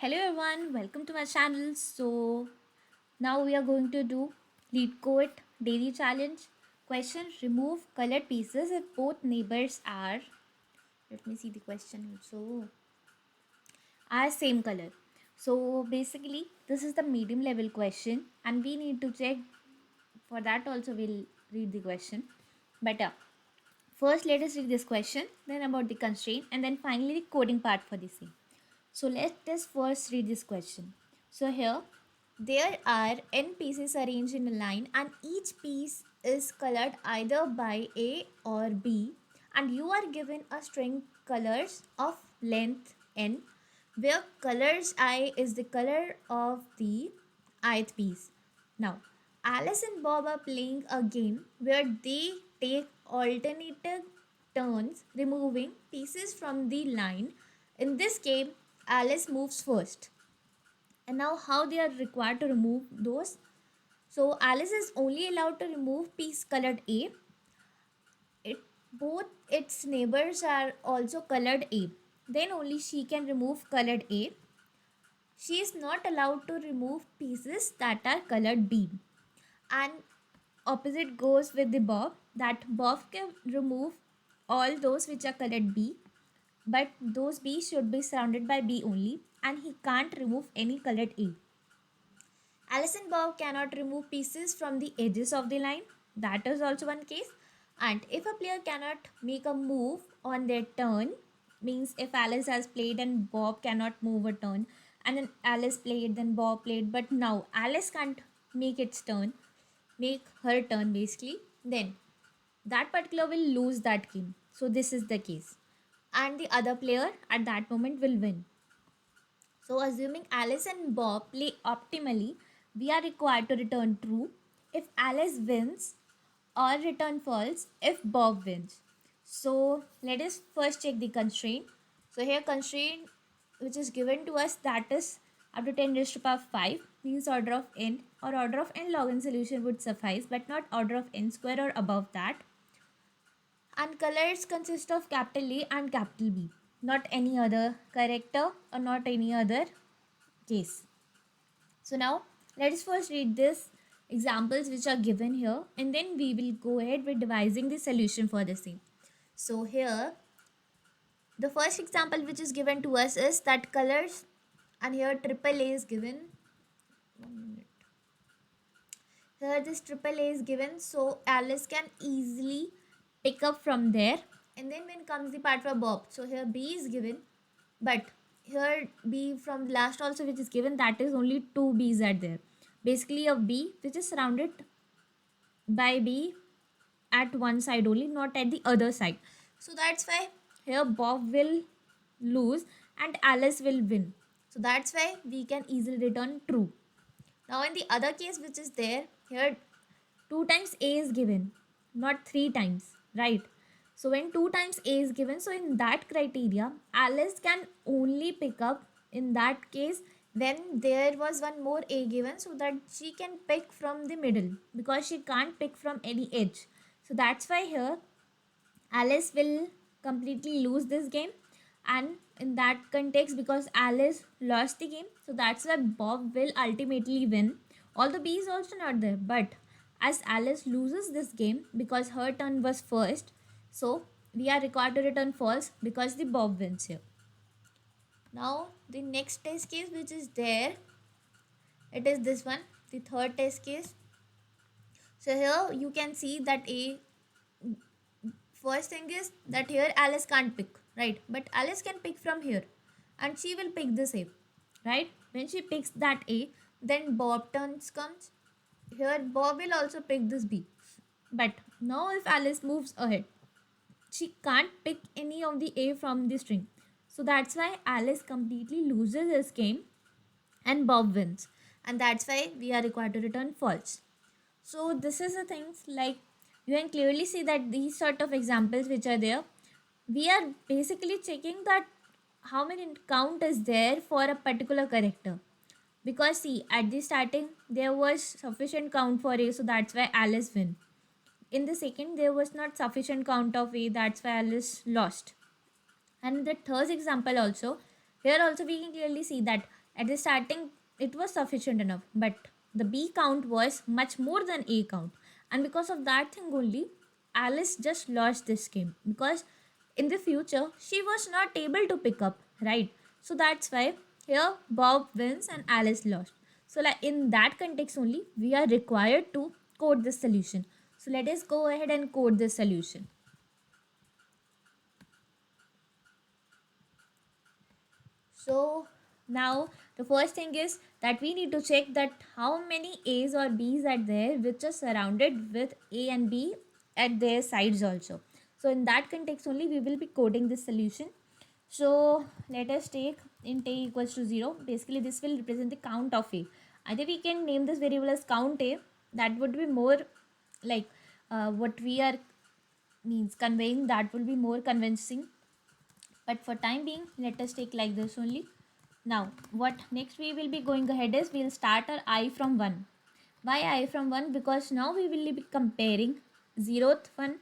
Hello everyone, welcome to my channel. So now we are going to do Leetcode daily challenge. Question: remove colored pieces if both neighbors are, let me see the question also, are same color. So basically this is the medium level question and we need to check. For that also we'll read the question. But first let us read this question, then about the constraint, and then finally the coding part for the same. So let us first read this question. So here there are n pieces arranged in a line and each piece is colored either by A or B, and you are given a string colors of length n where colors I is the color of the ith piece. Now Alice and Bob are playing a game where they take alternative turns removing pieces from the line. In this game, Alice moves first. And now, how they are required to remove those? So, Alice is only allowed to remove piece colored A. Both its neighbors are also colored A. Then only she can remove colored A. She is not allowed to remove pieces that are colored B. And opposite goes with the Bob, that Bob can remove all those which are colored B, but those B should be surrounded by B only, and he can't remove any colored A. Alice and Bob cannot remove pieces from the edges of the line. That is also one case. And if a player cannot make a move on their turn, means if Alice has played and Bob cannot move a turn, and then Alice played, then Bob played, but now Alice can't make its turn, make her turn basically, then that particular will lose that game. So this is the case. And the other player at that moment will win. So assuming Alice and Bob play optimally, we are required to return true if Alice wins or return false if Bob wins. So let us first check the constraint. So here constraint which is given to us, that is up to 10 raised to power 5, means order of n, or order of n log n solution would suffice but not order of n square or above that. And colors consist of capital A and capital B, not any other character or not any other case. So now let us first read this examples which are given here, and then we will go ahead with devising the solution for the same. So here the first example which is given to us is that colors, and here triple A is given. 1 minute. Here this triple A is given, so Alice can easily pick up from there. And then when comes the part for Bob, so here B is given, but here B from last also which is given, that is only two B's are there. Basically a B which is surrounded by B at one side only, not at the other side. So that's why here Bob will lose and Alice will win. So that's why we can easily return true. Now in the other case which is there, here 2 times A is given, not 3 times, right? So when 2 times A is given, so in that criteria, Alice can only pick up in that case when there was one more A given, so that she can pick from the middle because she can't pick from any edge. So that's why here Alice will completely lose this game, and in that context because Alice lost the game, so that's why Bob will ultimately win. Although B is also not there, but as Alice loses this game because her turn was first, so we are required to return false because the Bob wins here. Now the next test case which is there, it is this one, the third test case. So here you can see that A, first thing is that here Alice can't pick, right? But Alice can pick from here and she will pick this A, right? When she picks that A, then Bob turns comes. Here Bob will also pick this B. But now if Alice moves ahead, she can't pick any of the A from the string. So that's why Alice completely loses this game and Bob wins. And that's why we are required to return false. So this is the things, like you can clearly see that these sort of examples which are there, we are basically checking that how many count is there for a particular character. Because see, at the starting there was sufficient count for A, so that's why Alice win. In the second there was not sufficient count of A, that's why Alice lost. And the third example also, here also we can clearly see that At the starting, it was sufficient enough, but the B count was much more than A count. And because of that thing only, Alice just lost this game because in the future she was not able to pick up, right? So that's why here Bob wins and Alice lost. So like in that context only, we are required to code this solution. So let us go ahead and code this solution. So now the first thing is that we need to check that how many A's or B's are there which are surrounded with A and B at their sides also. So in that context only we will be coding this solution. So let us take int A equals to 0. Basically this will represent the count of A. Either we can name this variable as count A. That would be more like what we are means conveying, that will be more convincing, but for time being let us take like this only. Now what next we will be going ahead is we'll start our I from 1. Why I from 1? Because now we will be comparing zeroth one,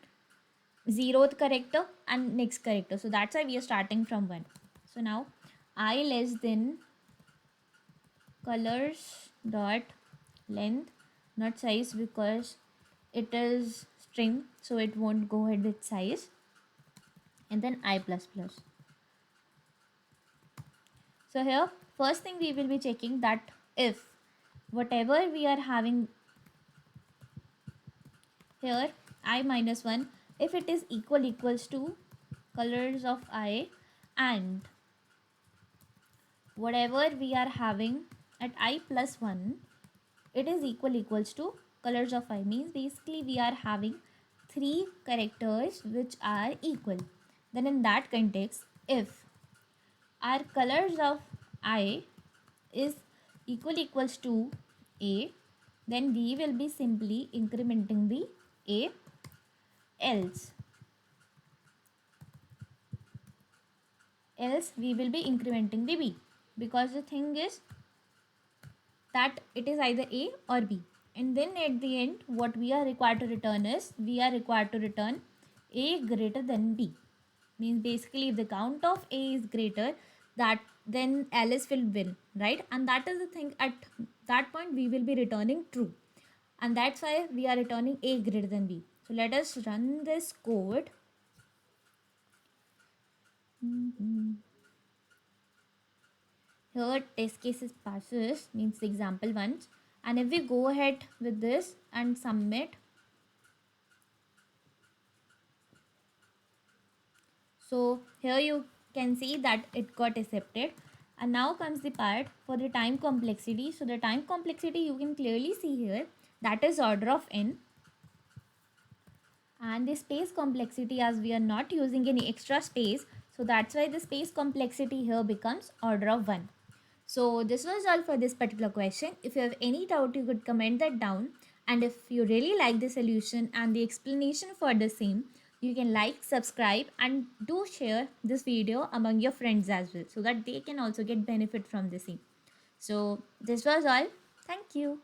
zeroth character and next character, so that's why we are starting from 1. So now I less than colors dot length, not size because it is string, so it won't go ahead with size, and then I plus plus. So here first thing we will be checking that if whatever we are having here I minus 1, if it is equals to colors of I, and whatever we are having at I plus 1, it is equals to colors of I, means basically we are having 3 characters which are equal. Then in that context, if our colors of I is equals to A, then we will be simply incrementing the A, else we will be incrementing the B, because the thing is that it is either A or B. And then at the end what we are required to return is we are required to return A greater than B, means basically if the count of A is greater, that then Alice will win, right? And that is the thing, at that point we will be returning true, and that's why we are returning A greater than B. So let us run this code. Here test cases passes, means the example ones, and if we go ahead with this and submit, so here you can see that it got accepted. And now comes the part for the time complexity. So the time complexity you can clearly see here, that is order of n, and the space complexity, as we are not using any extra space, so that's why the space complexity here becomes order of 1. So this was all for this particular question. If you have any doubt, you could comment that down. And if you really like the solution and the explanation for the same, you can like, subscribe, and do share this video among your friends as well, so that they can also get benefit from the same. So this was all. Thank you.